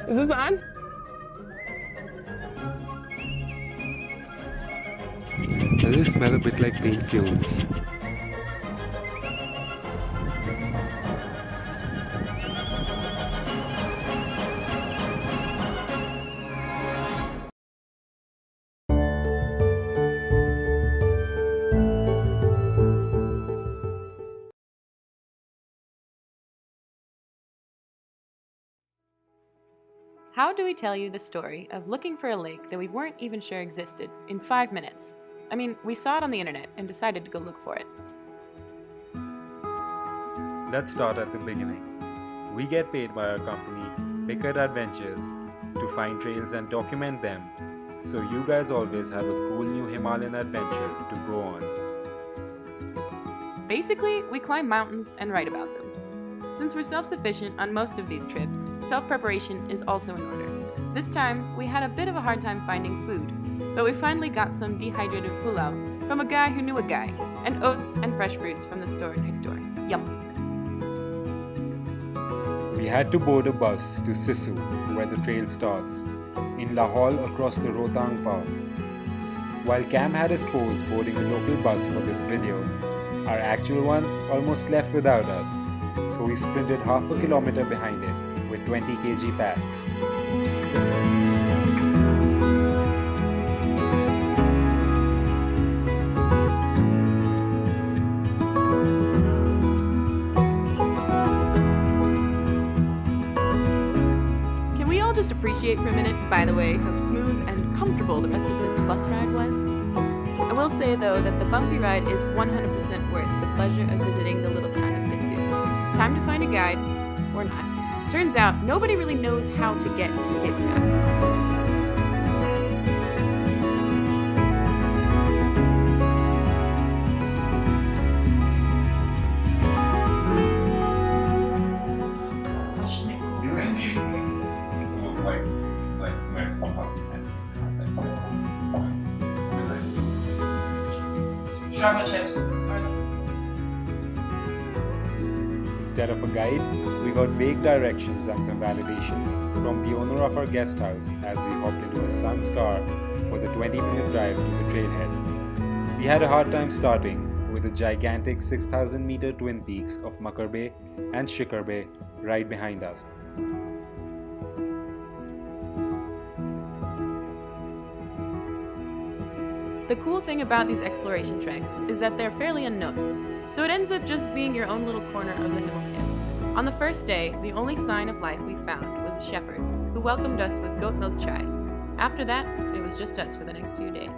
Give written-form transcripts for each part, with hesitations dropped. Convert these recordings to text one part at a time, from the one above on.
Is this on? Does it smell a bit like paint fumes? How do we tell you the story of looking for a lake that we weren't even sure existed in 5 minutes? I mean, we saw it on the internet and decided to go look for it. Let's start at the beginning. We get paid by our company, Bikat Adventures, to find trails and document them, so you guys always have a cool new Himalayan adventure to go on. Basically, we climb mountains and write about them. Since we're self-sufficient on most of these trips, self-preparation is also in order. This time, we had a bit of a hard time finding food, but we finally got some dehydrated pulao from a guy who knew a guy, and oats and fresh fruits from the store next door. Yum! We had to board a bus to Sisu, where the trail starts, in Lahore across the Rohtang Pass. While Cam had his pose boarding a local bus for this video, our actual one almost left without us, so we sprinted half a kilometer behind it with 20 kg packs. Can we all just appreciate for a minute, by the way, how smooth and comfortable the rest of this bus ride was? I will say though that the bumpy ride is 100% worth the pleasure of visiting the little town of Sisu. Time to find a guide, or not. Turns out, nobody really knows how to get to Ghepan Ghat. Chocolate chips. Instead of a guide, we got vague directions and some validation from the owner of our guest house as we hopped into a sun's car for the 20-minute drive to the trailhead. We had a hard time starting with the gigantic 6,000-meter twin peaks of Makar Bay and Shikar Bay right behind us. The cool thing about these exploration treks is that they're fairly unknown, so it ends up just being your own little corner of the Himalayas. On the first day, the only sign of life we found was a shepherd, who welcomed us with goat milk chai. After that, it was just us for the next 2 days.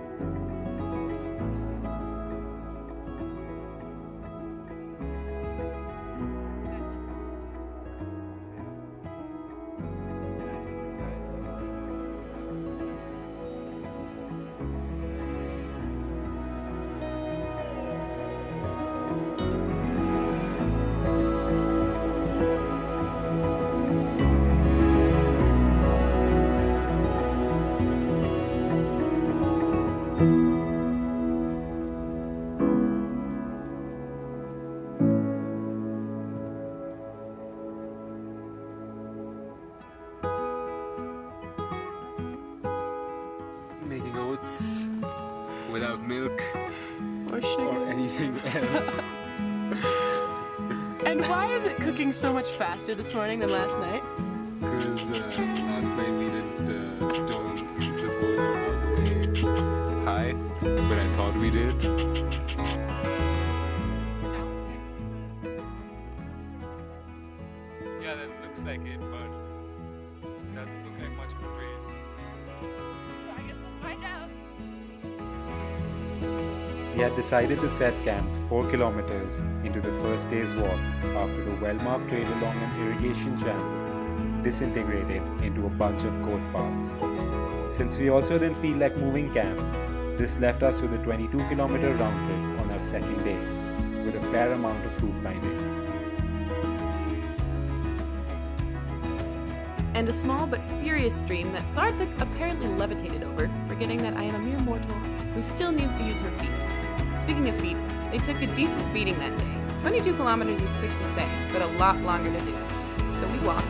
Making oats without milk Or sugar. or anything else. And why is it cooking so much faster this morning than last night? Because last night we didn't turn the boiler all the way high, but I thought we did. Yeah, that looks like it, but it doesn't look like much of a trail. I guess we'll find out. We had decided to set camp 4 kilometers into the first day's walk after the well-marked trail along an irrigation channel disintegrated into a bunch of goat paths. Since we also didn't feel like moving camp, this left us with a 22-kilometer round trip on our second day, with a fair amount of route finding. And a small but furious stream that Sarthak apparently levitated over, forgetting that I am a mere mortal who still needs to use her feet. Speaking of feet, they took a decent beating that day. 22 kilometers is quick to say, but a lot longer to do. So we walked